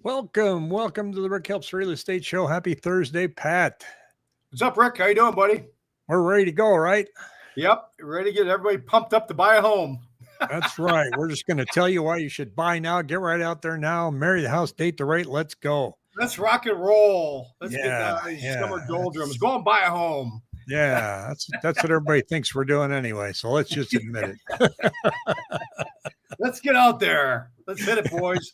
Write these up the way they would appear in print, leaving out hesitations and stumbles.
Welcome to the Rick Helps Real Estate Show. Happy Thursday, Pat. What's up, Rick? How you doing, buddy? We're ready to go, right? Yep, ready to get everybody pumped up to buy a home. That's right. We're just going to tell you why you should buy now. Get right out there now. Marry the house, date the rate. Let's go. Let's rock and roll. Let's get down these summer doldrums. Go and buy a home. Yeah, that's what everybody thinks we're doing anyway. So let's just admit it. Let's get out there. Let's hit it, boys.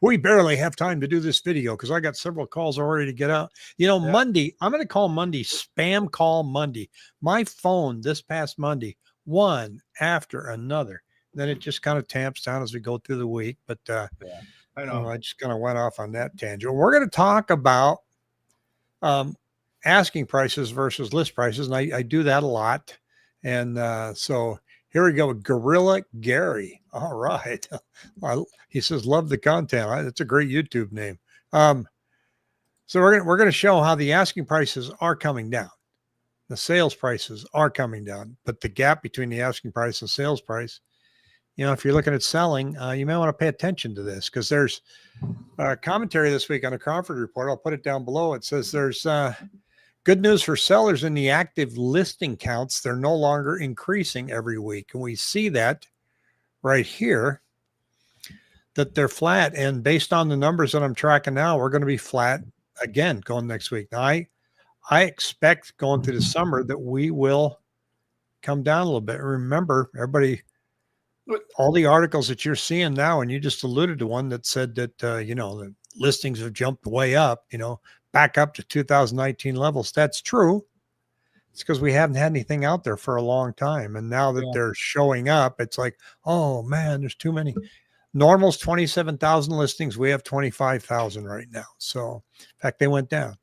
We barely have time to do this video because I got several calls already to get out. Monday, I'm going to call Monday Spam Call Monday. My phone this past Monday, one after another. Then it just kind of tamps down as we go through the week. But I know. I just kind of went off on that tangent. We're going to talk about asking prices versus list prices. And I do that a lot. And so here we go. Gorilla Gary. All right. He says, love the content. That's a great YouTube name. So we're going to show how the asking prices are coming down. The sales prices are coming down, but the gap between the asking price and sales price, if you're looking at selling, you may want to pay attention to this because there's a commentary this week on the Crawford report. I'll put it down below. It says there's good news for sellers in the active listing counts. They're no longer increasing every week. And we see that right here, that they're flat. And based on the numbers that I'm tracking now, we're going to be flat again going next week. Now, I expect going through the summer that we will come down a little bit. Remember, everybody, all the articles that you're seeing now, and you just alluded to one that said that, the listings have jumped way up, back up to 2019 levels. That's true. It's because we haven't had anything out there for a long time. And now that they're showing up, it's like, oh man, there's too many. Normal's 27,000 listings. We have 25,000 right now. So in fact, they went down.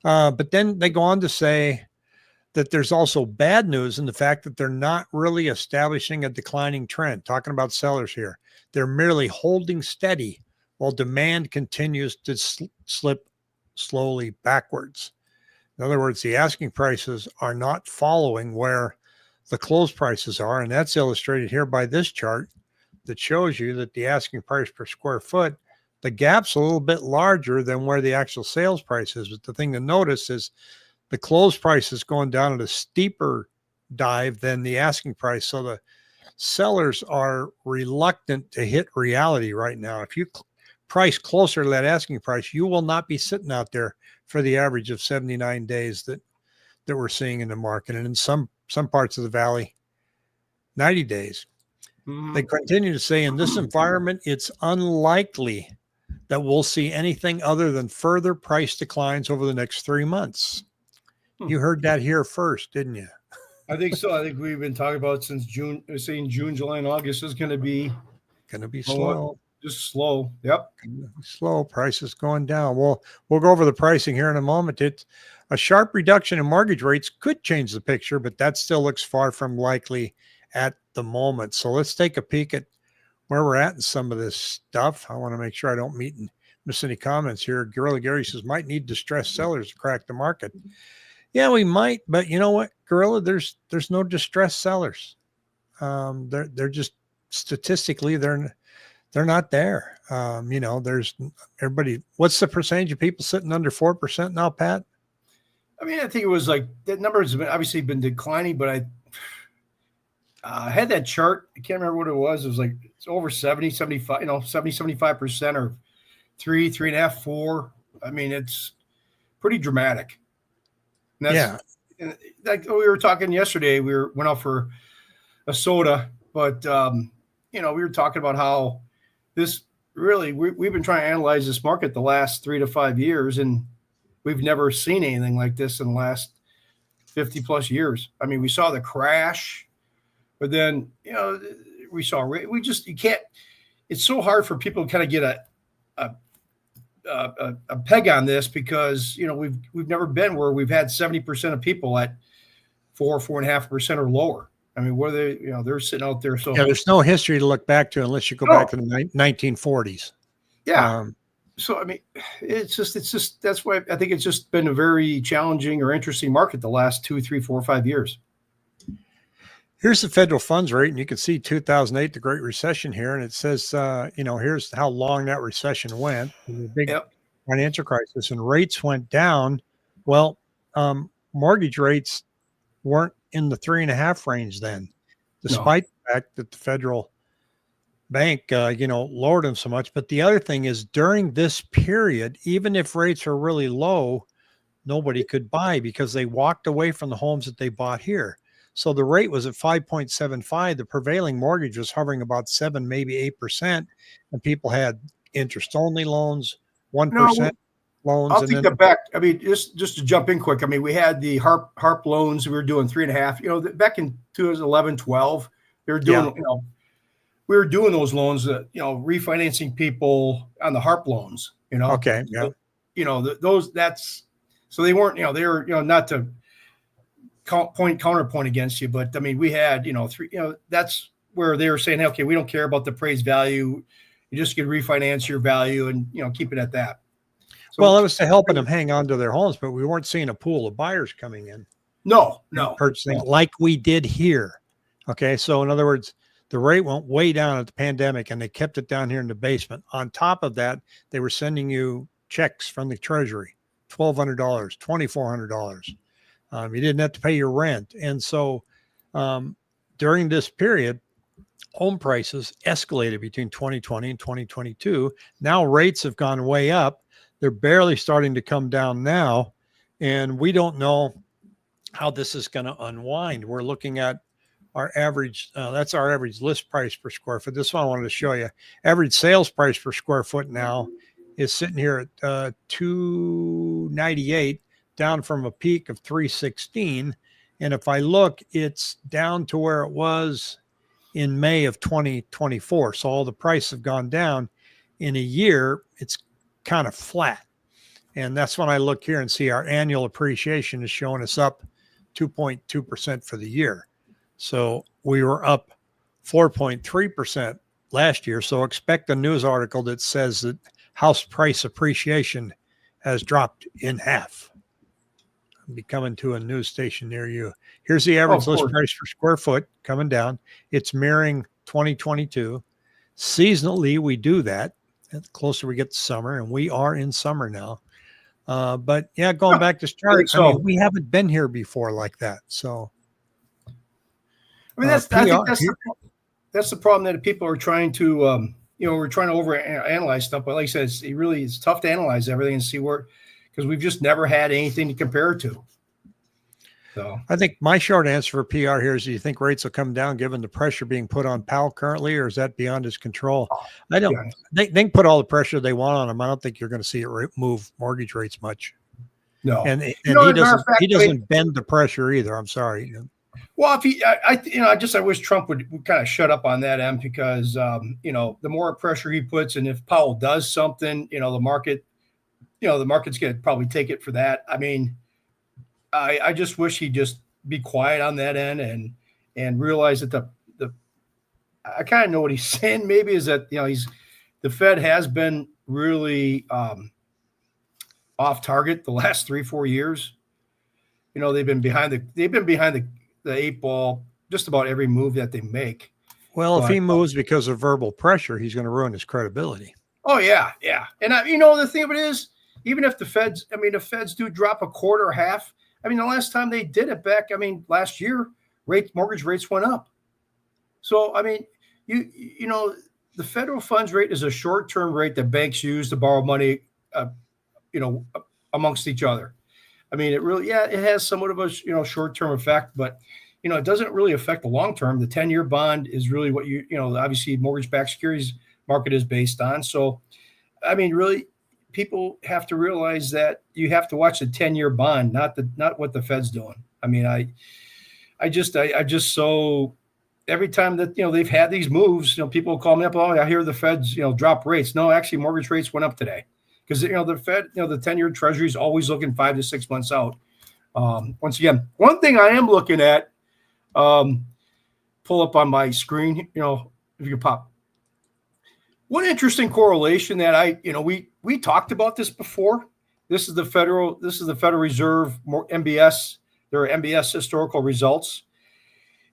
But then they go on to say that there's also bad news in the fact that they're not really establishing a declining trend. Talking about sellers here. They're merely holding steady while demand continues to slip slowly backwards. In other words, the asking prices are not following where the close prices are. And that's illustrated here by this chart that shows you that the asking price per square foot, the gap's a little bit larger than where the actual sales price is. But the thing to notice is the close price is going down at a steeper dive than the asking price. So the sellers are reluctant to hit reality right now. If you price closer to that asking price, you will not be sitting out there for the average of 79 days that we're seeing in the market. And in some parts of the valley, 90 days. They continue to say in this environment, it's unlikely that we'll see anything other than further price declines over the next 3 months. You heard that here first, didn't you? I think so. I think we've been talking about it since June, saying June, July, and August is going to be slow. Just slow. Yep. Slow. Prices going down. We'll go over the pricing here in a moment. It's a sharp reduction in mortgage rates could change the picture, but that still looks far from likely at the moment. So let's take a peek at where we're at in some of this stuff. I want to make sure I don't miss any comments here. Gorilla Gary says, might need distressed sellers to crack the market. Yeah, we might, but you know what, Gorilla, there's no distressed sellers. They're just statistically, they're not there. There's everybody. What's the percentage of people sitting under 4% now, Pat? I mean, I think it was like that number has obviously been declining, but I had that chart. I can't remember what it was. It was like it's over 70, 75, 75% or 3.5, 4. I mean, it's pretty dramatic. And that's, like we were talking yesterday, we went out for a soda, but we were talking about how this really we've been trying to analyze this market the last 3 to 5 years, and we've never seen anything like this in the last 50 plus years. I mean, we saw the crash, but then you can't. It's so hard for people to kind of get a peg on this because we've never been where we've had 70% of people at 4.5% or lower. I mean, what are they? They're sitting out there. So there's no history to look back to unless you go back to the 1940s. Yeah. So I mean, it's just that's why I think it's just been a very challenging or interesting market the last 2, 3, 4, 5 years. Here's the federal funds rate, and you can see 2008, the Great Recession here, and it says, here's how long that recession went, the big Yep. financial crisis, and rates went down. Well, mortgage rates weren't in the 3.5 range then, No. despite the fact that the federal bank, lowered them so much. But the other thing is, during this period, even if rates are really low, nobody could buy because they walked away from the homes that they bought here. So the rate was at 5.75. The prevailing mortgage was hovering about 7, maybe 8%. And people had interest only loans, 1% No, loans. I'll And take then, that back. I mean, just to jump in quick. I mean, we had the harp loans. We were doing 3.5. Back in 2011, 12, they were doing. yeah. We were doing those loans. Refinancing people on the harp loans. Okay. Yeah. Those. That's so they weren't. They were. Not to counterpoint against you, but I mean, we had. Three. That's where they were saying, hey, okay, we don't care about the appraised value. You just can refinance your value and keep it at that. So, Well, it was to helping them hang on to their homes, but we weren't seeing a pool of buyers coming in. No. Purchasing like we did here. Okay. So in other words, the rate went way down at the pandemic and they kept it down here in the basement. On top of that, they were sending you checks from the treasury, $1,200, $2,400. You didn't have to pay your rent. And so during this period, home prices escalated between 2020 and 2022. Now rates have gone way up. They're barely starting to come down now. And we don't know how this is going to unwind. We're looking at our average, that's our average list price per square foot. This one I wanted to show you. Average sales price per square foot now is sitting here at $298, down from a peak of $316. And if I look, it's down to where it was in May of 2024. So all the prices have gone down. In a year, it's kind of flat. And that's when I look here and see our annual appreciation is showing us up 2.2% for the year. So we were up 4.3% last year. So expect a news article that says that house price appreciation has dropped in half. I'll be coming to a news station near you. Here's the average list price per square foot coming down. It's mirroring 2022. Seasonally, we do that. The closer we get to summer, and we are in summer now. But yeah, going back to start, I mean, we haven't been here before like that. So, I mean, I think that's the problem that people are trying to, we're trying to over analyze stuff. But like I said, it's tough to analyze everything and see because we've just never had anything to compare it to. So I think my short answer for PR here is: do you think rates will come down given the pressure being put on Powell currently, or is that beyond his control? I don't. They can put all the pressure they want on him. I don't think you're going to see it move mortgage rates much. No, and he doesn't bend the pressure either. I'm sorry. Well, I wish Trump would kind of shut up on that end because the more pressure he puts, and if Powell does something, the market's going to probably take it for that. I mean. I just wish he'd just be quiet on that end and realize that I kind of know what he's saying. Maybe is that the Fed has been really off target the last 3-4 years. They've been behind the 8 ball just about every move that they make. Well, if he moves because of verbal pressure, he's going to ruin his credibility. Oh yeah, and the thing of it is, even if the Feds do drop a quarter or half. I mean, the last time they did it back, last year, mortgage rates went up. So, I mean, the federal funds rate is a short-term rate that banks use to borrow money, amongst each other. I mean, it has somewhat of a, short-term effect, but, it doesn't really affect the long-term. The 10-year bond is really what obviously mortgage-backed securities market is based on. So, I mean, really, people have to realize that you have to watch the 10-year bond, not what the Fed's doing. I mean, I just so every time that, they've had these moves, people call me up. Oh, I hear the Fed's, drop rates. No, actually mortgage rates went up today because, the Fed, the 10-year treasury is always looking 5 to 6 months out. Once again, one thing I am looking at, pull up on my screen, if you can pop. One interesting correlation that we talked about this before. This is the Federal Reserve MBS, their MBS historical results.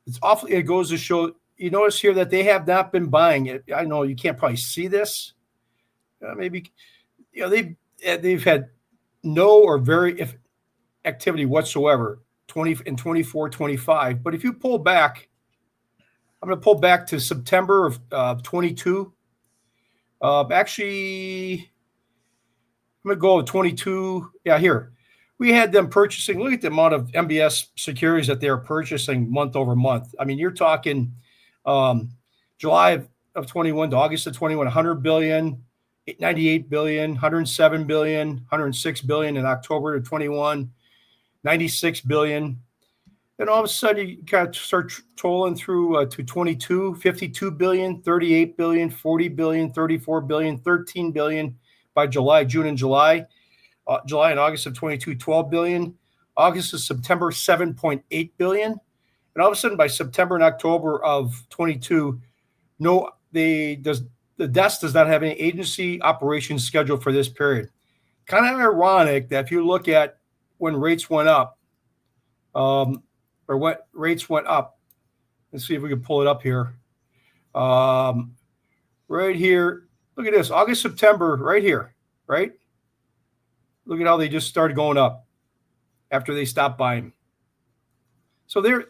It's awful. It goes to show. You notice here that they have not been buying it. I know you can't probably see this. Maybe they've had no or very activity whatsoever 20 and 24, 25. But if you pull back, I'm going to pull back to September of 22. Actually, I'm going to go with 22. Yeah, here. We had them purchasing. Look at the amount of MBS securities that they're purchasing month over month. I mean, you're talking July of 21 to August of 21, 100 billion, 98 billion, 107 billion, 106 billion in October of 21, 96 billion. Then all of a sudden you kind of start trolling through to 22, 52 billion, 38 billion, 40 billion, 34 billion, 13 billion by July, June and July. July and August of 22, 12 billion. August to September, 7.8 billion. And all of a sudden by September and October of 22, the desk does not have any agency operations scheduled for this period. Kind of ironic that if you look at when rates went up, or what rates went up, let's see if we can pull it up here. Right here, look at this, August, September, right here, right? Look at how they just started going up after they stopped buying. So they're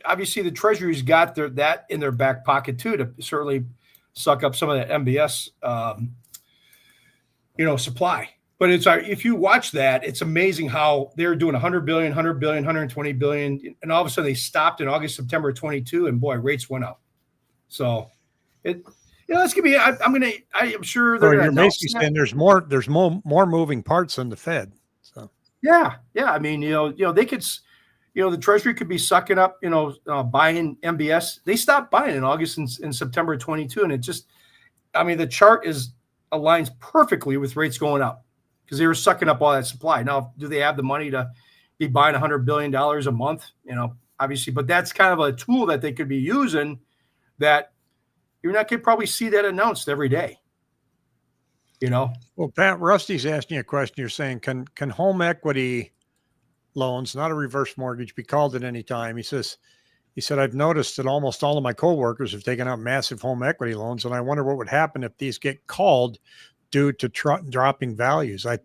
obviously the Treasury's got that in their back pocket too to certainly suck up some of that MBS, supply. But if you watch that, it's amazing how they're doing 100 billion, 100 billion, 120 billion, and all of a sudden they stopped in August, September 22, and boy, rates went up. So it's gonna be. I'm sure they're. So you're basically saying there's more moving parts than the Fed. So yeah. I mean, they could. The Treasury could be sucking up, buying MBS. They stopped buying in August and September 22. And it just, the chart aligns perfectly with rates going up because they were sucking up all that supply. Now, do they have the money to be buying $100 billion a month? Obviously, but that's kind of a tool that they could be using that you're not going to probably see that announced every day. Well, Pat, Rusty's asking you a question. You're saying, can home equity loans, not a reverse mortgage, be called at any time? He said, I've noticed that almost all of my coworkers have taken out massive home equity loans, and I wonder what would happen if these get called due to dropping values. I'm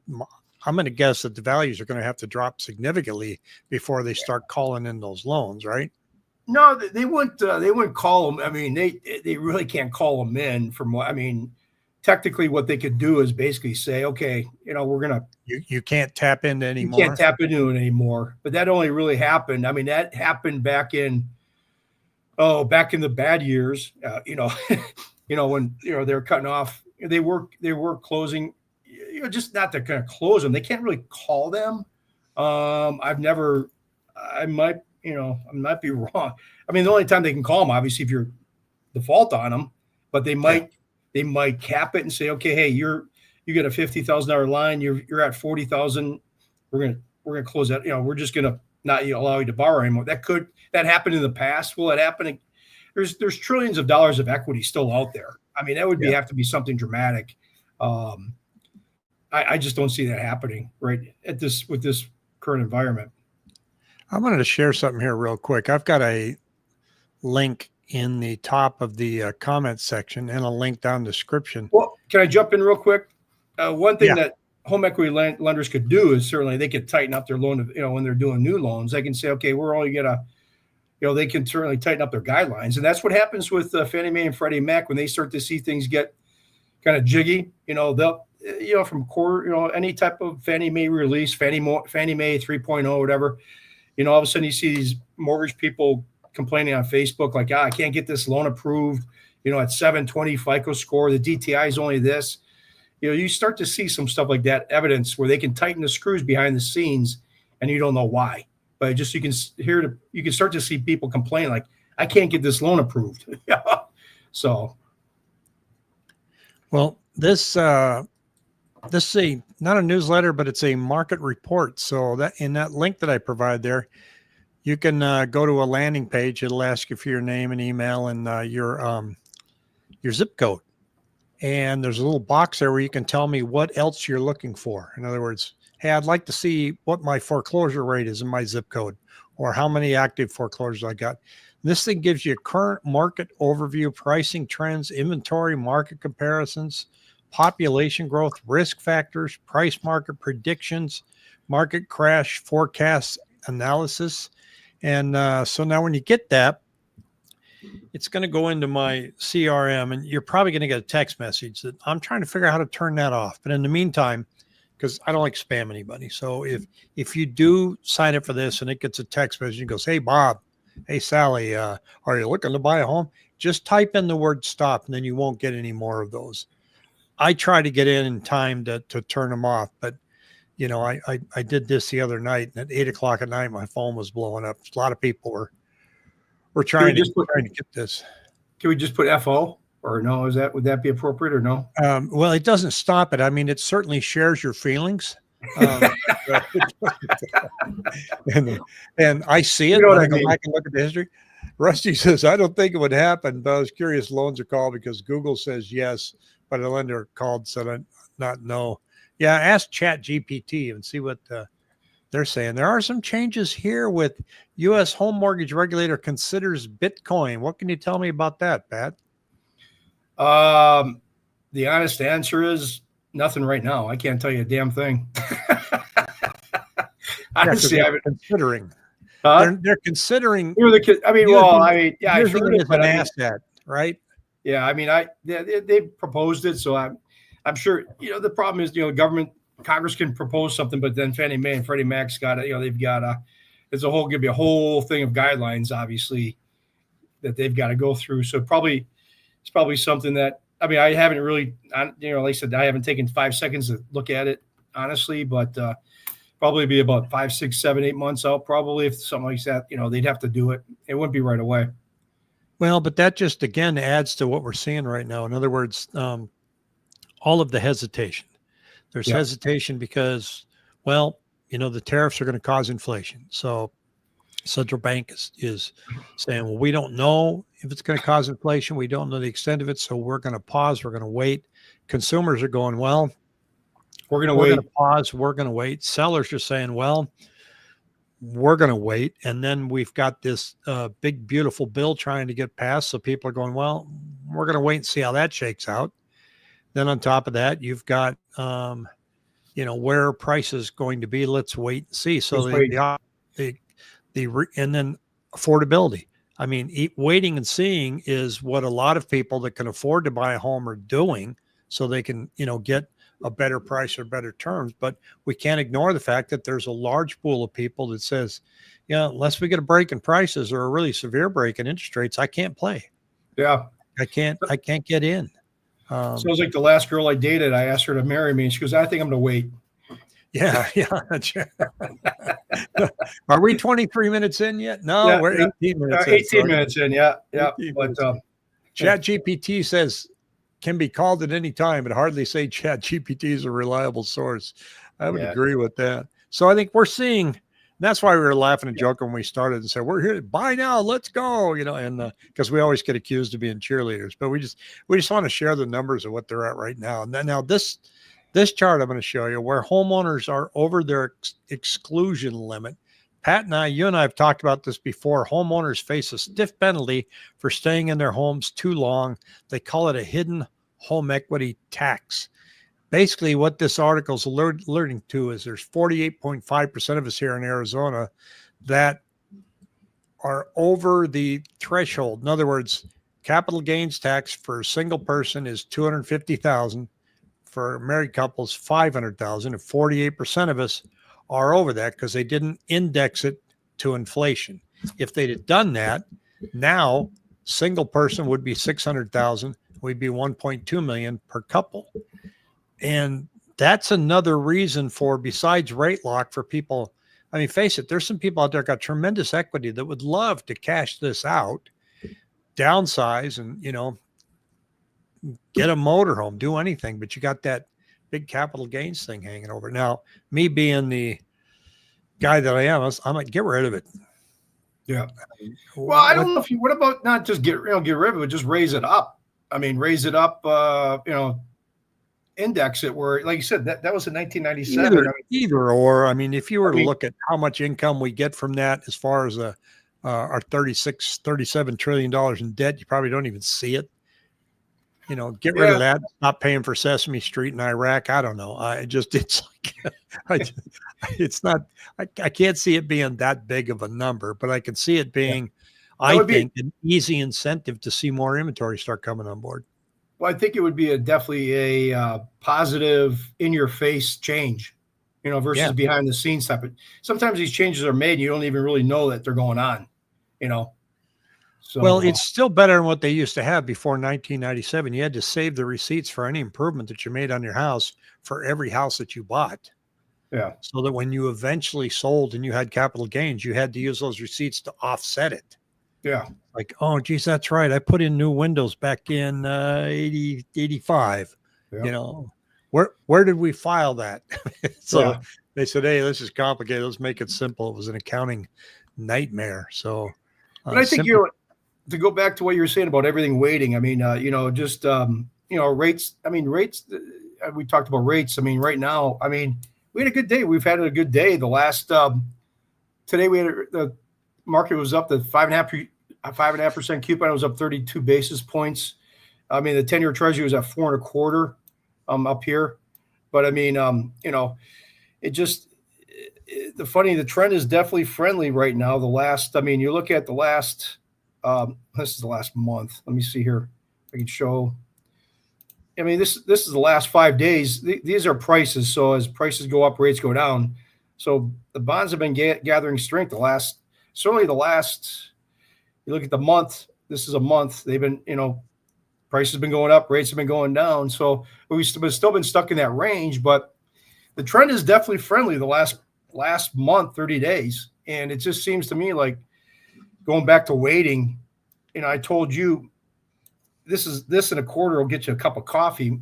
going to guess that the values are going to have to drop significantly before they start calling in those loans, right? No, they wouldn't call them. They really can't call them in technically what they could do is basically say, okay, we're going to, you can't tap into anymore. You can't tap into it anymore. But that only really happened. That happened back in the bad years, when, they're cutting off, they were closing, just not to kind of close them. They can't really call them. I might be wrong. The only time they can call them, obviously, if you're default on them, but they might cap it and say, okay, hey, you get a $50,000 line. You're at 40,000. We're gonna close that. We're just gonna not allow you to borrow anymore. That happened in the past. Will it happen? There's trillions of dollars of equity still out there. That would have to be something dramatic. I just don't see that happening right with this current environment. I wanted to share something here real quick. I've got a link in the top of the comment section and a link down the description. Well, can I jump in real quick? One thing that home equity lenders could do is certainly they could tighten up their loan, when they're doing new loans. They can say, okay, we're only going to, they can certainly tighten up their guidelines. And that's what happens with Fannie Mae and Freddie Mac when they start to see things get kind of jiggy. They'll, from core, any type of Fannie Mae release, Fannie Mae 3.0, whatever, all of a sudden you see these mortgage people complaining on Facebook, like, I can't get this loan approved, at 720 FICO score, the DTI is only this. You start to see some stuff like that, evidence where they can tighten the screws behind the scenes and you don't know why. But just you can start to see people complain, like, I can't get this loan approved. So, well, this is not a newsletter, but it's a market report. So that in that link that I provide there, you can go to a landing page. It'll ask you for your name and email and your zip code. And there's a little box there where you can tell me what else you're looking for. In other words, hey, I'd like to see what my foreclosure rate is in my zip code or how many active foreclosures I got. This thing gives you current market overview, pricing trends, inventory, market comparisons, population growth, risk factors, price market predictions, market crash forecast analysis. And so now when you get that, it's going to go into my CRM, and you're probably going to get a text message that I'm trying to figure out how to turn that off. But in the meantime, because I don't like spam anybody. So if you do sign up for this and it gets a text message and goes, hey, Bob, hey, Sally, are you looking to buy a home? Just type in the word stop, and then you won't get any more of those. I try to get in time to turn them off. But, you know, I did this the other night, and at 8 o'clock at night, my phone was blowing up. A lot of people were trying to get this. Can we just put FO? Or no, would that be appropriate or no? Well, it doesn't stop it. I mean, it certainly shares your feelings. And I see it when I go back and look at the history. Rusty says, I don't think it would happen, but I was curious. Loans are called because Google says yes, but a lender called said not no. Yeah, ask Chat GPT and see what they're saying. There are some changes here with U.S. home mortgage regulator considers Bitcoin. What can you tell me about that, Pat? The honest answer is nothing right now. I can't tell you a damn thing. Honestly, they're considering. They're considering. I mean, well, I mean, yeah, I've heard it, but an asset, right? Yeah, I mean, they proposed it, so I'm sure. You know, the problem is, you know, Congress can propose something, but then Fannie Mae and Freddie Mac's got it. You know, they've got there's going to be a whole thing of guidelines, obviously, that they've got to go through. So it's probably something that, I mean, I haven't really, you know, like I said, I haven't taken 5 seconds to look at it, honestly, but probably be about 5, 6, 7, 8 months out, probably, if something like that, you know, they'd have to do it. It wouldn't be right away. Well, but that just, again, adds to what we're seeing right now. In other words, all of the hesitation. There's hesitation because, well, you know, the tariffs are going to cause inflation. So central bank is saying, well, we don't know if it's going to cause inflation. We don't know the extent of it. So we're going to pause. We're going to wait. Consumers are going, well, we're going to pause. We're going to wait. Sellers are saying, well, we're going to wait. And then we've got this big, beautiful bill trying to get passed. So people are going, well, we're going to wait and see how that shakes out. Then on top of that, you've got, you know, where price is going to be. Let's wait and see. So and then affordability. I mean, waiting and seeing is what a lot of people that can afford to buy a home are doing, so they can, you know, get a better price or better terms. But we can't ignore the fact that there's a large pool of people that says, yeah, unless we get a break in prices or a really severe break in interest rates, I can't play. Yeah, I can't get in. Sounds like the last girl I dated, I asked her to marry me, and she goes, I think I'm going to wait. Yeah. Are we 23 minutes in yet? No, we're 18 minutes 18 minutes in, yeah. But Chat GPT says can be called at any time, but hardly say Chat GPT is a reliable source. I would agree with that. So I think we're seeing, that's why we were laughing and joking when we started and said, we're here, buy now, let's go, you know, and because we always get accused of being cheerleaders, but we just want to share the numbers of what they're at right now. And then now this chart I'm going to show you where homeowners are over their exclusion limit. Pat and you and I have talked about this before. Homeowners face a stiff penalty for staying in their homes too long. They call it a hidden home equity tax. Basically, what this article is alerting to is there's 48.5% of us here in Arizona that are over the threshold. In other words, capital gains tax for a single person is $250,000. For married couples, $500,000, and 48% of us are over that because they didn't index it to inflation. If they'd have done that, now single person would be $600,000. We'd be $1.2 million per couple. And that's another reason for, besides rate lock, for people. I mean, face it, there's some people out there got tremendous equity that would love to cash this out, downsize, and, you know, get a motorhome, do anything, but you got that big capital gains thing hanging over. Now, me being the guy that I am, I'm like, get rid of it. Yeah. Well, I don't know if what about not just get rid of it, just raise it up. I mean, raise it up, you know, index it where, like you said, that was in 1997. Either or. I mean, if you were to look at how much income we get from that as far as a are 37 trillion dollars in debt. You probably don't even see it. Get rid of that. Not paying for Sesame Street in Iraq. I don't know. It's like, it's not, I can't see it being that big of a number, but I can see it being, I think, an easy incentive to see more inventory start coming on board. Well, I think it would be definitely a positive in your face change, versus behind the scenes type. Sometimes these changes are made and you don't even really know that they're going on, So, well, it's still better than what they used to have before 1997. You had to save the receipts for any improvement that you made on your house for every house that you bought. Yeah. So that when you eventually sold and you had capital gains, you had to use those receipts to offset it. Yeah. Like, oh, geez, that's right. I put in new windows back in 85. Yeah. Where did we file that? So they said, hey, this is complicated. Let's make it simple. It was an accounting nightmare. So, but I think to go back to what you were saying about everything waiting. I mean, rates. I mean, rates. We talked about rates. I mean, right now, we had a good day. We've had a good day. The last today we had the market was up to 5.5% coupon. It was up 32 basis points. I mean, the 10-year Treasury was at 4.25 up here. But I mean, it just the trend is definitely friendly right now. You look at the last. This is the last month. Let me see here. I can show. I mean, this is the last 5 days. These are prices. So as prices go up, rates go down. So the bonds have been gathering strength certainly the last. You look at the month. This is a month. They've been, prices have been going up, rates have been going down. So we've still been stuck in that range. But the trend is definitely friendly the last month, 30 days, and it just seems to me like. Going back to waiting, I told you this in a quarter will get you a cup of coffee.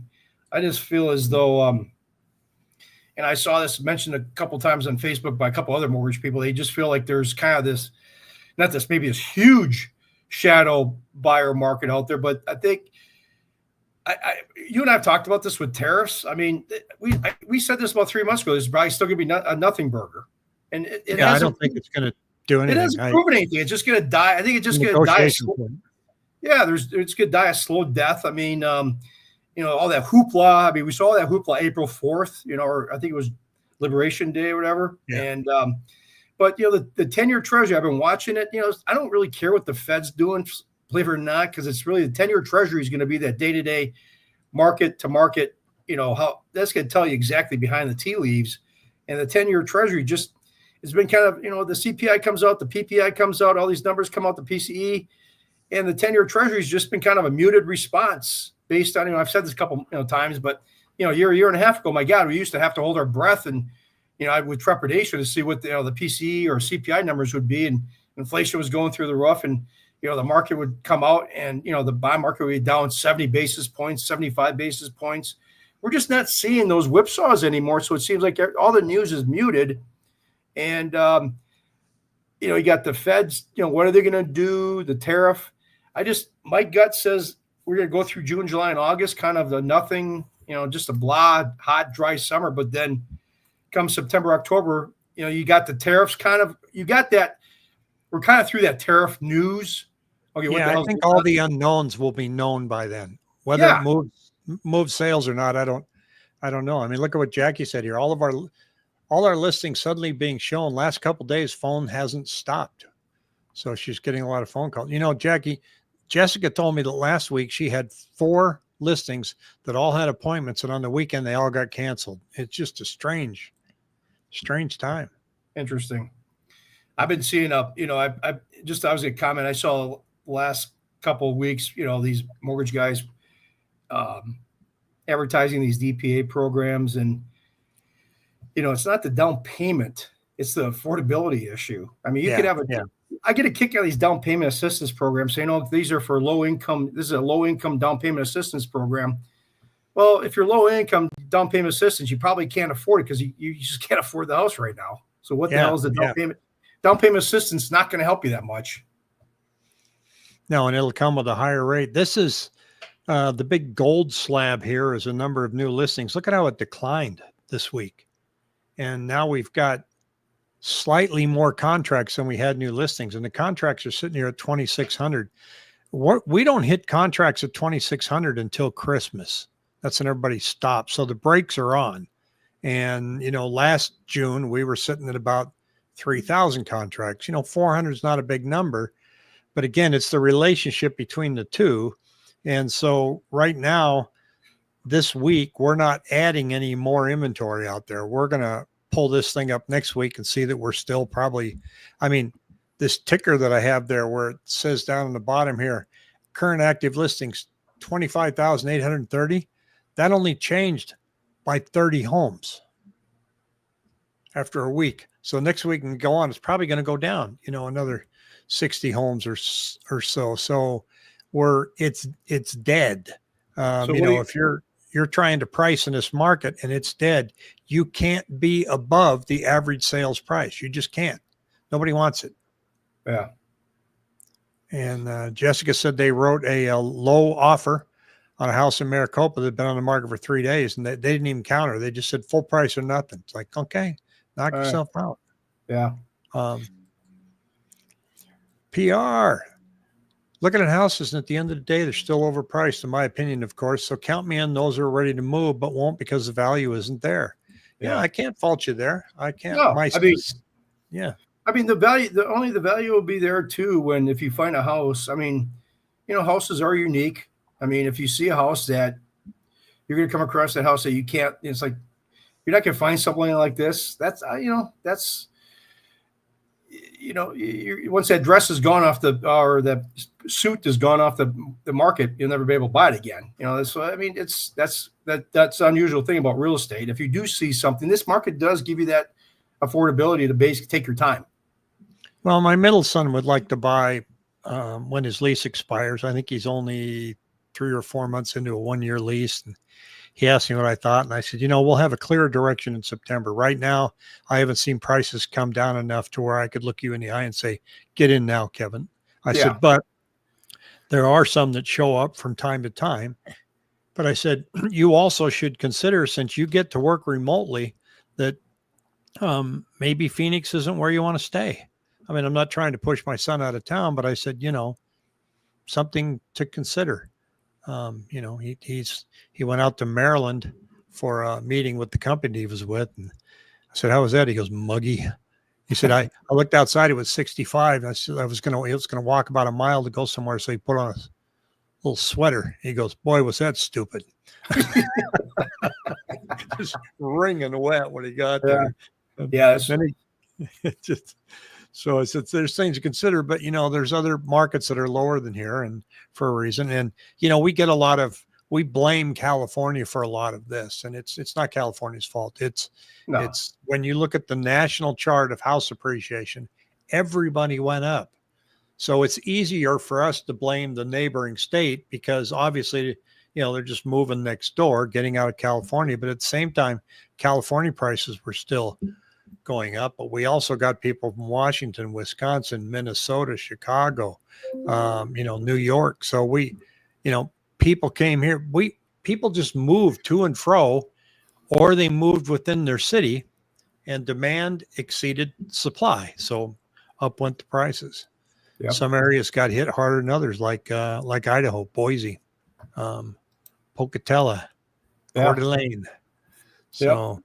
I just feel as though, and I saw this mentioned a couple times on Facebook by a couple other mortgage people. They just feel like there's kind of maybe this huge shadow buyer market out there. But I think you and I have talked about this with tariffs. I mean, we said this about 3 months ago. There's probably still going to be a nothing burger, and I don't think it's going to do anything. It hasn't proven anything. It's just going to die. I think it's just going to die. It's going to die a slow death. I mean, all that hoopla. I mean, we saw all that hoopla April 4th, or I think it was Liberation Day or whatever. Yeah. And, but the 10-year Treasury, I've been watching it. I don't really care what the Fed's doing, believe it or not, because it's really the 10-year Treasury is going to be that day-to-day market to market. How that's going to tell you exactly behind the tea leaves, and the 10-year Treasury just. It's been kind of, the CPI comes out, the PPI comes out, all these numbers come out, the PCE, and the 10-year Treasury has just been kind of a muted response based on, I've said this a couple times, but, a year and a half ago, my God, we used to have to hold our breath and, with trepidation to see what the PCE or CPI numbers would be, and inflation was going through the roof, and, the market would come out and, the bond market would be down 70 basis points, 75 basis points. We're just not seeing those whipsaws anymore, so it seems like all the news is muted. And, you got the Feds, what are they going to do? The tariff. My gut says we're going to go through June, July, and August, kind of the nothing, just a blah, hot, dry summer. But then come September, October, you got the tariffs you got that. We're kind of through that tariff news. Okay. I think all the unknowns will be known by then, whether it moves sales or not. I don't know. I mean, look at what Jackie said here. All our listings suddenly being shown last couple of days, phone hasn't stopped. So she's getting a lot of phone calls. Jessica told me that last week she had 4 listings that all had appointments, and on the weekend they all got canceled. It's just a strange time. Interesting. I've been seeing I was going to comment. I saw last couple of weeks, these mortgage guys advertising these DPA programs, and it's not the down payment, it's the affordability issue. I mean, you could have I get a kick out of these down payment assistance programs saying, these are for low income. This is a low income down payment assistance program. Well, if you're low income down payment assistance, you probably can't afford it because you just can't afford the house right now. So what the hell is the down payment? Down payment assistance not going to help you that much. No, and it'll come with a higher rate. This is the big gold slab here is a number of new listings. Look at how it declined this week. And now we've got slightly more contracts than we had new listings, and the contracts are sitting here at 2,600. We don't hit contracts at 2,600 until Christmas. That's when everybody stops. So the brakes are on. And, last June, we were sitting at about 3,000 contracts. 400 is not a big number, but again, it's the relationship between the two. And so right now, this week, we're not adding any more inventory out there. We're going to pull this thing up next week and see that we're still probably, this ticker that I have there where it says down on the bottom here, current active listings, 25,830. That only changed by 30 homes after a week. So next week can go on. It's probably going to go down, another 60 homes or so. So it's dead. If you're trying to price in this market and it's dead, you can't be above the average sales price. You just can't. Nobody wants it. Yeah. And Jessica said they wrote a low offer on a house in Maricopa that had been on the market for 3 days, and they didn't even counter. They just said full price or nothing. It's like, okay, knock yourself out. Yeah. PR. Looking at houses, and at the end of the day, they're still overpriced, in my opinion, of course. So count me in those who are ready to move, but won't because the value isn't there. Yeah, I can't fault you there. I can't. No, yeah. The value will be there too when if you find a house. Houses are unique. If you see a house that you're going to come across that house that you can't, it's like you're not going to find something like this. That's once that dress is gone off or that suit is gone off the market, you'll never be able to buy it again. That's the unusual thing about real estate. If you do see something, this market does give you that affordability to basically take your time. Well, my middle son would like to buy when his lease expires. I think he's only 3 or 4 months into a 1-year lease. And he asked me what I thought. And I said, we'll have a clearer direction in September. Right now, I haven't seen prices come down enough to where I could look you in the eye and say, get in now, Kevin. I said, but there are some that show up from time to time. But I said, you also should consider, since you get to work remotely, that maybe Phoenix isn't where you want to stay. I'm not trying to push my son out of town, but I said, something to consider. He went out to Maryland for a meeting with the company he was with. And I said, how was that? He goes, muggy. He said, I looked outside, it was 65. I said, he was going to walk about a mile to go somewhere. So he put on a little sweater. He goes, boy, was that stupid. Just wringing wet when he got there. Yeah. So I said, there's things to consider, but there's other markets that are lower than here and for a reason. And, we blame California for a lot of this, and it's not California's fault. It's when you look at the national chart of house appreciation, everybody went up. So it's easier for us to blame the neighboring state because obviously, they're just moving next door, getting out of California. But at the same time, California prices were still going up, but we also got people from Washington, Wisconsin, Minnesota, Chicago, New York. So people came here. People just moved to and fro, or they moved within their city, and demand exceeded supply. So up went the prices. Yep. Some areas got hit harder than others, like Idaho, Boise, Pocatello, Coeur d'Alene. So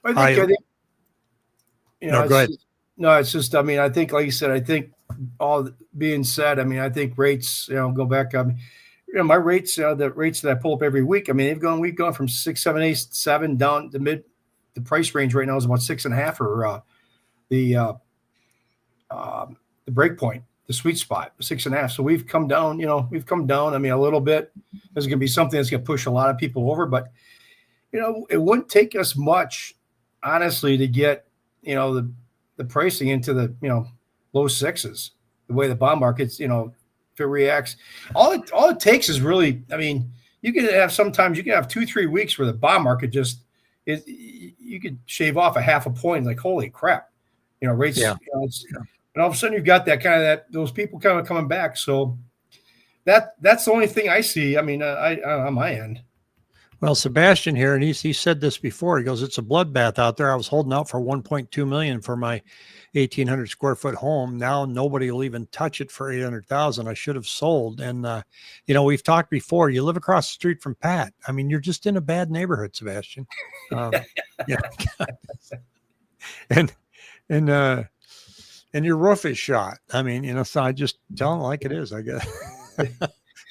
I think go ahead. It's just, I think, like you said, I think all being said, I think rates, go back. My rates, the rates that I pull up every week, we've gone from 6, 7, 8, 7 down to the price range right now is about 6.5 or the break point, the sweet spot, 6.5. So we've come down, a little bit. There's going to be something that's going to push a lot of people over, but, it wouldn't take us much, honestly, to get, the pricing into the, low 6s, the way the bond market's, if it reacts, all it takes is really, you can have 2-3 weeks where the bond market just is, you could shave off a half a point, like, holy crap, rates, and all of a sudden you've got those people kind of coming back. So that's the only thing I see. On my end. Well, Sebastian here, and he said this before. He goes, "It's a bloodbath out there. I was holding out for 1.2 million for my 1,800 square foot home. Now nobody will even touch it for 800,000. I should have sold." And we've talked before. You live across the street from Pat. I mean, you're just in a bad neighborhood, Sebastian. Yeah, and your roof is shot. I mean, so I just tell him like it is, I guess.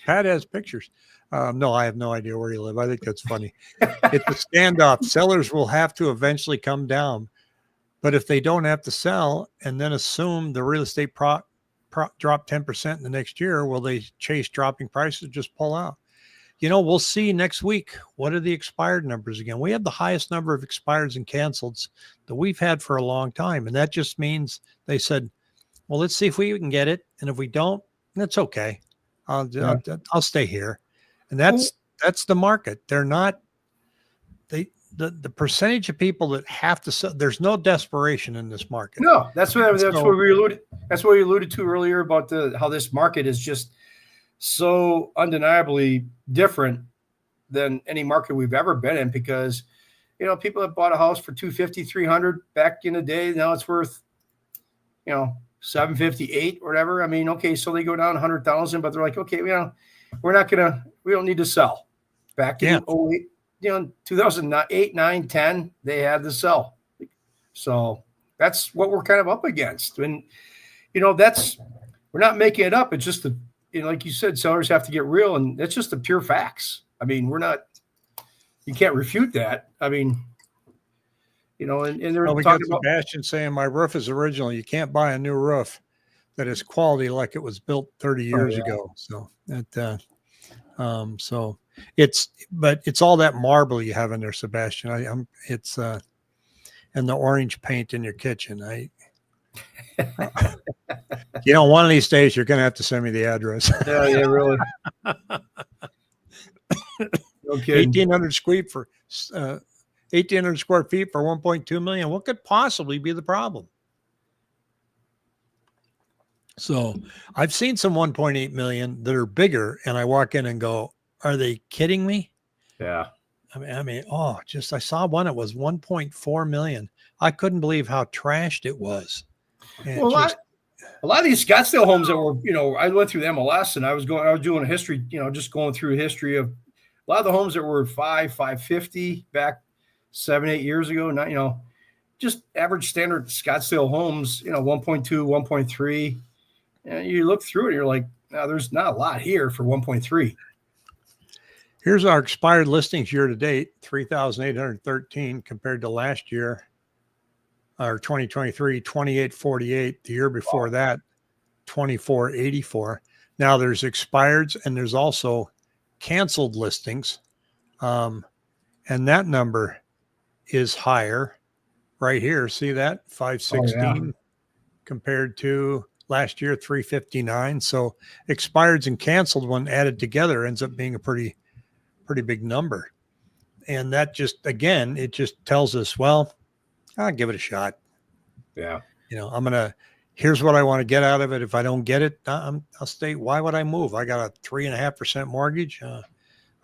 Pat has pictures. No, I have no idea where you live. I think that's funny. It's a standoff. Sellers will have to eventually come down. But if they don't have to sell and then assume the real estate drop 10% in the next year, will they chase dropping prices, just pull out? We'll see next week. What are the expired numbers again? We have the highest number of expireds and canceleds that we've had for a long time. And that just means they said, well, let's see if we can get it. And if we don't, that's okay. I'll stay here. And that's the market. They're not, the percentage of people that have to sell, there's no desperation in this market. No, that's what we alluded to earlier about how this market is just so undeniably different than any market we've ever been in, because people have bought a house for 250, 300 back in the day. Now it's worth 758 or whatever. I mean, okay, so they go down 100,000, but they're like, okay, we don't need to sell. Back in 08, 2008, 9, 10, they had to sell. So that's what we're kind of up against. And, we're not making it up. It's just like you said, sellers have to get real, and that's just the pure facts. I mean, you can't refute that. I mean, and they're talking about Sebastian saying my roof is original. You can't buy a new roof that is quality like it was built 30 years ago. So that, it's all that marble you have in there, Sebastian. And the orange paint in your kitchen. One of these days you're going to have to send me the address. Yeah, really. Okay. 1,800 square feet for 1.2 million. What could possibly be the problem? So I've seen some 1.8 million that are bigger, and I walk in and go, are they kidding me? Yeah. I saw one that was 1.4 million. I couldn't believe how trashed it was. And well, a lot of these Scottsdale homes that were, I went through the MLS, and I was doing a history, just going through a history of a lot of the homes that were 550 back 7-8 years ago. Not, just average standard Scottsdale homes, 1.2, 1.3. And you look through it, and you're like, no, there's not a lot here for 1.3. Here's our expired listings year to date, 3,813 compared to last year, or 2023, 2,848. The year before that, 2,484. Now there's expireds and there's also canceled listings. And that number is higher right here. See that? 516 compared to last year, 359. So expireds and canceled when added together ends up being a pretty big number. And that just, again, it just tells us, well, I'll give it a shot. Yeah. Here's what I want to get out of it. If I don't get it, I'll stay. Why would I move? I got a 3.5% mortgage. I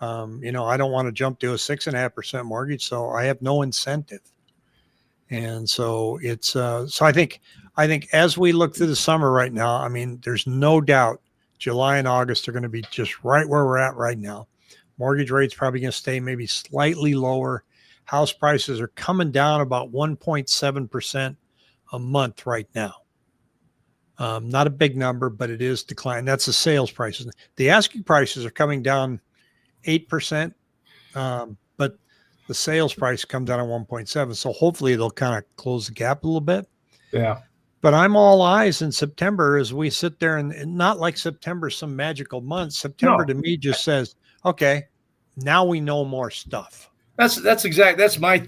don't want to jump to a 6.5% mortgage. So I have no incentive. And so it's, so I think as we look through the summer right now, I mean, there's no doubt July and August are going to be just right where we're at right now. Mortgage rates probably going to stay maybe slightly lower. House prices are coming down about 1.7% a month right now. Not a big number, but it is declining. That's the sales prices. The asking prices are coming down 8%, but the sales price come down at 1.7. So hopefully they'll kind of close the gap a little bit. Yeah. But I'm all eyes in September as we sit there, and not like September, some magical month. September to me just says, okay, now we know more stuff. That's my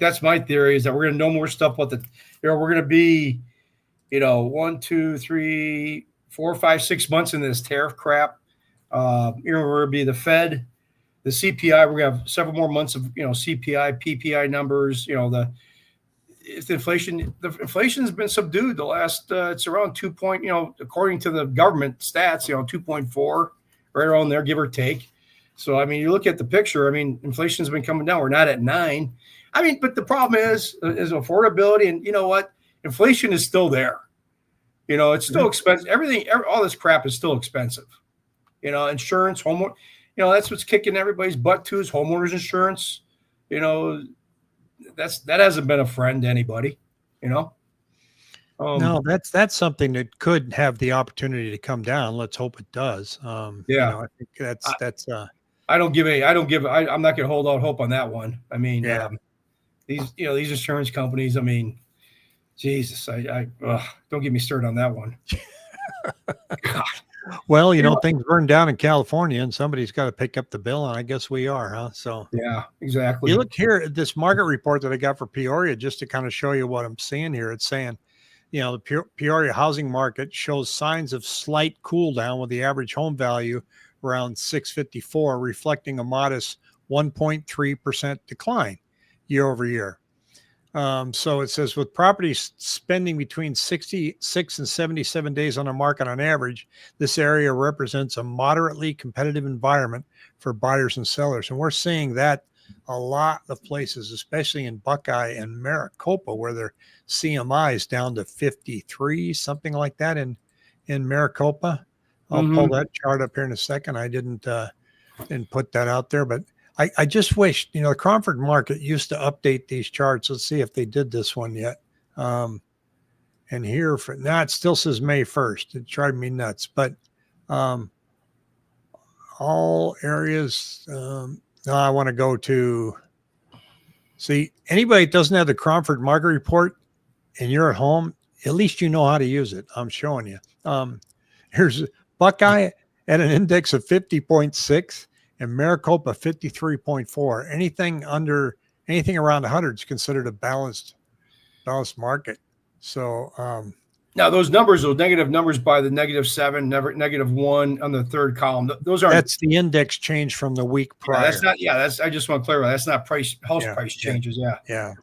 theory, is that we're going to know more stuff. We're going to be, 1, 2, 3, 4, 5, 6 months in this tariff crap. We're going to be the Fed, the CPI. We're going to have several more months of, CPI, PPI numbers. The inflation's been subdued the last. It's around 2 according to the government stats, 2.4, right around there, give or take. So, I mean, you look at the picture, I mean, inflation's been coming down. We're not at 9. I mean, but the problem is affordability. And you know what? Inflation is still there. You know, it's still expensive. All this crap is still expensive. You know, insurance, that's what's kicking everybody's butt too, is homeowners insurance. You know, that hasn't been a friend to anybody, you know? No, that's something that could have the opportunity to come down. Let's hope it does. Yeah. I think I'm not going to hold out hope on that one. I mean, yeah. these insurance companies, I mean, Jesus, don't get me started on that one. God. Well, things burn down in California and somebody's got to pick up the bill. And I guess we are, huh? So yeah, exactly. You look here at this market report that I got for Peoria, just to kind of show you what I'm seeing here. It's saying, the Peoria housing market shows signs of slight cool down with the average home value around 654, reflecting a modest 1.3% decline year over year. So it says with properties spending between 66 and 77 days on the market on average, this area represents a moderately competitive environment for buyers and sellers. And we're seeing that a lot of places, especially in Buckeye and Maricopa, where their CMI is down to 53, something like that in Maricopa. I'll pull that chart up here in a second. I didn't put that out there, but I just wish, the Cromford market used to update these charts. Let's see if they did this one yet. And here it still says May 1st. It drives me nuts, but all areas. Now I want to go to see anybody that doesn't have the Cromford market report and you're at home, at least you know how to use it. I'm showing you. Here's Buckeye at an index of 50.6. And Maricopa 53.4. Anything around 100 is considered a balanced market. So now those negative numbers by the -7, -1 on the third column. That's the index change from the week prior. I just want to clarify. That's not house price changes. Yeah.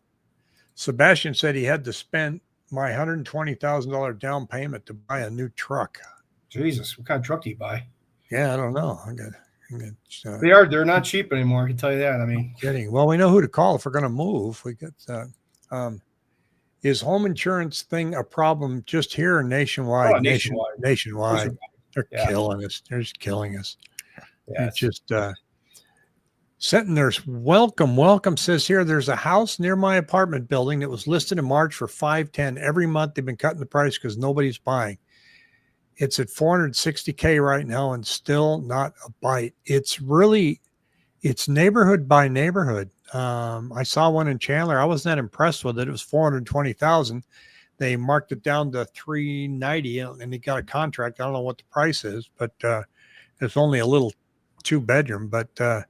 Sebastian said he had to spend my $120,000 down payment to buy a new truck. Jesus, what kind of truck do you buy? Yeah, I don't know. They're not cheap anymore. I can tell you that. I mean, kidding. Well, we know who to call if we're going to move. We get is home insurance thing a problem just here or nationwide? Nationwide. They're killing us. They're just killing us. Yeah, it's just Sentiners, welcome says here there's a house near my apartment building that was listed in March for $510. Every month they've been cutting the price because nobody's buying. It's at $460K right now and still not a bite. It's neighborhood by neighborhood. I saw one in Chandler. I wasn't that impressed with it. It was $420,000. They marked it down to $390 and they got a contract. I don't know what the price is, but it's only a little 2-bedroom. But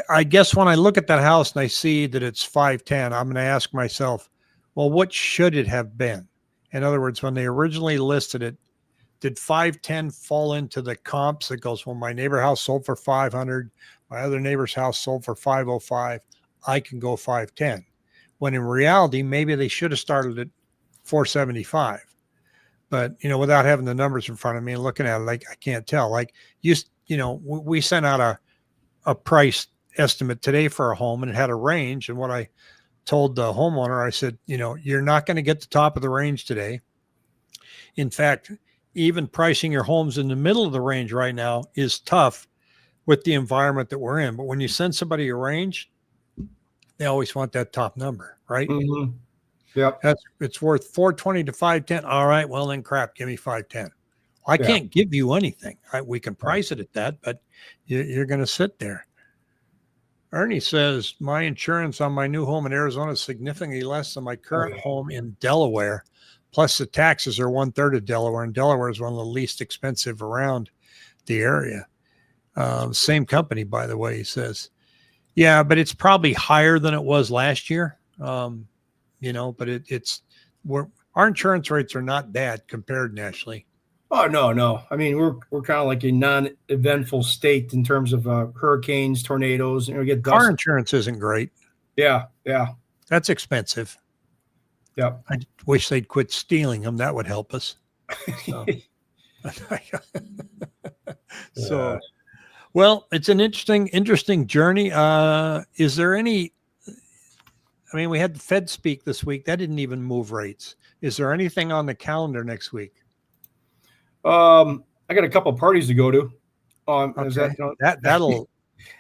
I guess when I look at that house and I see that it's $510, I'm going to ask myself, well, what should it have been? In other words, when they originally listed it, did $510 fall into the comps that goes, well, my neighbor house sold for $500, my other neighbor's house sold for $505, I can go $510. When in reality, maybe they should have started at $475. But, without having the numbers in front of me and looking at it, like I can't tell. Like we sent out a price estimate today for a home and it had a range. And what I told the homeowner, I said, you're not going to get the top of the range today. In fact, even pricing your homes in the middle of the range right now is tough with the environment that we're in. But when you send somebody a range, they always want that top number, right? Mm-hmm. Yep. It's worth 420 to 510. All right, well then crap, give me 510. I can't give you anything. We can price it at that, but you're going to sit there. Ernie says, my insurance on my new home in Arizona is significantly less than my current home in Delaware. Plus the taxes are 1/3 of Delaware, and Delaware is one of the least expensive around the area. Same company, by the way, he says. Yeah, but it's probably higher than it was last year. But our insurance rates are not bad compared nationally. Oh, no. I mean, we're kind of like a non-eventful state in terms of hurricanes, tornadoes. Get dust. Car insurance isn't great. Yeah. That's expensive. Yeah. I wish they'd quit stealing them. That would help us. So Well, it's an interesting journey. Is there any? I mean, we had the Fed speak this week. That didn't even move rates. Is there anything on the calendar next week? I got a couple of parties to go to. Is Okay, that that'll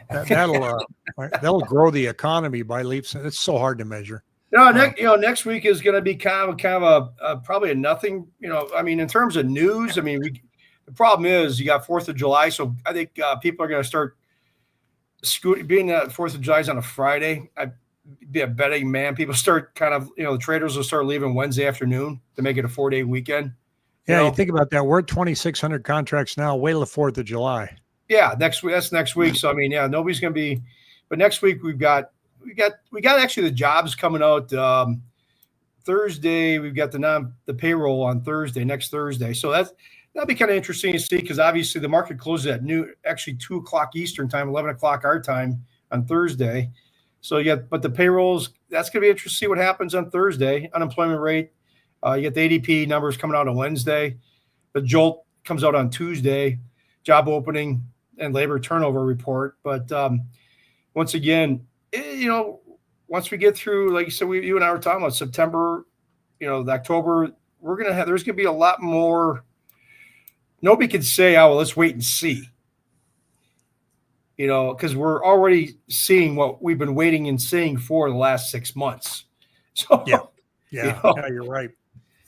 that'll grow the economy by leaps. It's so hard to measure. next week is going to be kind of a probably a nothing. I mean, in terms of news, I mean, the problem is you got 4th of July, so I think people are going to start being that 4th of July is on a Friday. I'd be a betting man. People start kind of, the traders will start leaving Wednesday afternoon to make it a 4-day weekend. Yeah, you think about that. We're at 2,600 contracts now. Wait till the 4th of July. Yeah, next week. That's next week. So I mean, yeah, nobody's going to be. But next week we got actually the jobs coming out Thursday. We've got the payroll on Thursday, next Thursday. So that'll be kind of interesting to see because obviously the market closes at 2 o'clock Eastern time, 11 o'clock our time on Thursday. So but the payrolls, that's going to be interesting to see what happens on Thursday. Unemployment rate. You get the ADP numbers coming out on Wednesday. The JOLT comes out on Tuesday. Job opening and labor turnover report. But once again, once we get through, like you said, you and I were talking about September, October, there's going to be a lot more. Nobody can say, oh, well, let's wait and see. Because we're already seeing what we've been waiting and seeing for the last 6 months. So yeah, you're right.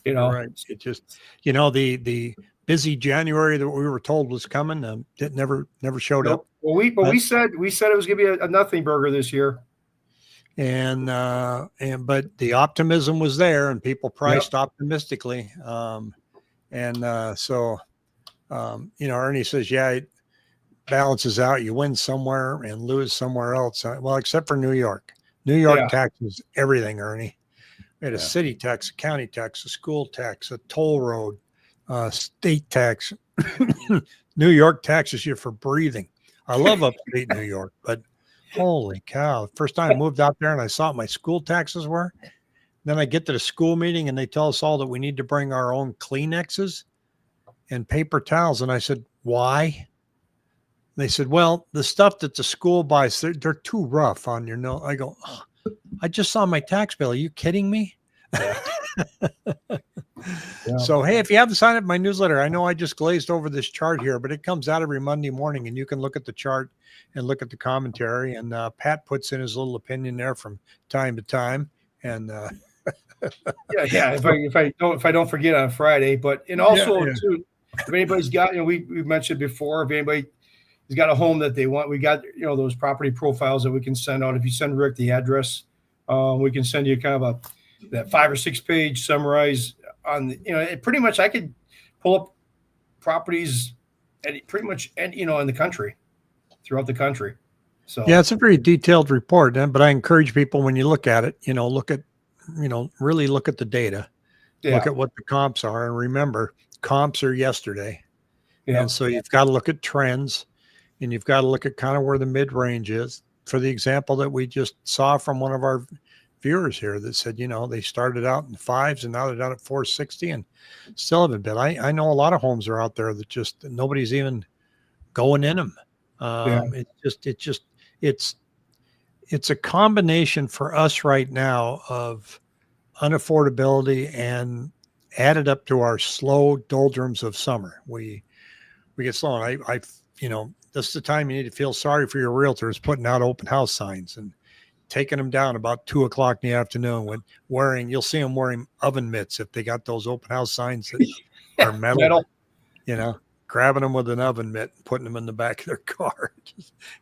You're right. It just, the busy January that we were told was coming, it never showed up. Well, we said it was going to be a nothing burger this year. But the optimism was there, and people priced optimistically. Ernie says, yeah, it balances out. You win somewhere and lose somewhere else. Well, except for New York. New York taxes everything, Ernie. We had a city tax, a county tax, a school tax, a toll road, state tax. New York taxes you for breathing. I love upstate New York, but holy cow. First time I moved out there and I saw what my school taxes were. Then I get to the school meeting and they tell us all that we need to bring our own Kleenexes and paper towels. And I said, why? They said, well, the stuff that the school buys, they're too rough on your nose. I go, oh, I just saw my tax bill. Are you kidding me? So, hey, if you haven't signed up my newsletter, I know I just glazed over this chart here, but it comes out every Monday morning and you can look at the chart and look at the commentary. And Pat puts in his little opinion there from time to time. And if I don't forget on Friday, but too, if anybody's got, we've mentioned before, if anybody has got a home that they want, we got, those property profiles that we can send out. If you send Rick the address, we can send you kind of that 5 or 6 page summarize on, pretty much I could pull up properties at pretty much, in the country, throughout the country. So, yeah, it's a very detailed report, but I encourage people when you look at it, really look at the data, look at what the comps are. And remember, comps are yesterday. Yeah. And so you've got to look at trends and you've got to look at kind of where the mid range is. For the example that we just saw from one of our viewers here that said, they started out in 5s and now they're down at 460 and still haven't been. I know a lot of homes are out there that just nobody's even going in them. It's a combination for us right now of unaffordability and added up to our slow doldrums of summer. We get slow. And this is the time you need to feel sorry for your realtors putting out open house signs and taking them down about 2 o'clock in the afternoon you'll see them wearing oven mitts if they got those open house signs that are metal. Grabbing them with an oven mitt and putting them in the back of their car.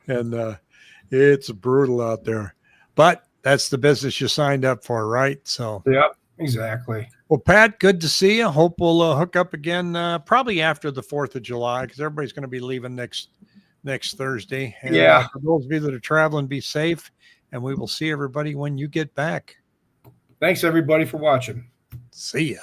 And it's brutal out there. But that's the business you signed up for, right? So yeah, exactly. Well, Pat, good to see you. Hope we'll hook up again probably after the 4th of July because everybody's going to be leaving next Thursday. And, for those of you that are traveling, be safe. And we will see everybody when you get back. Thanks, everybody, for watching. See ya.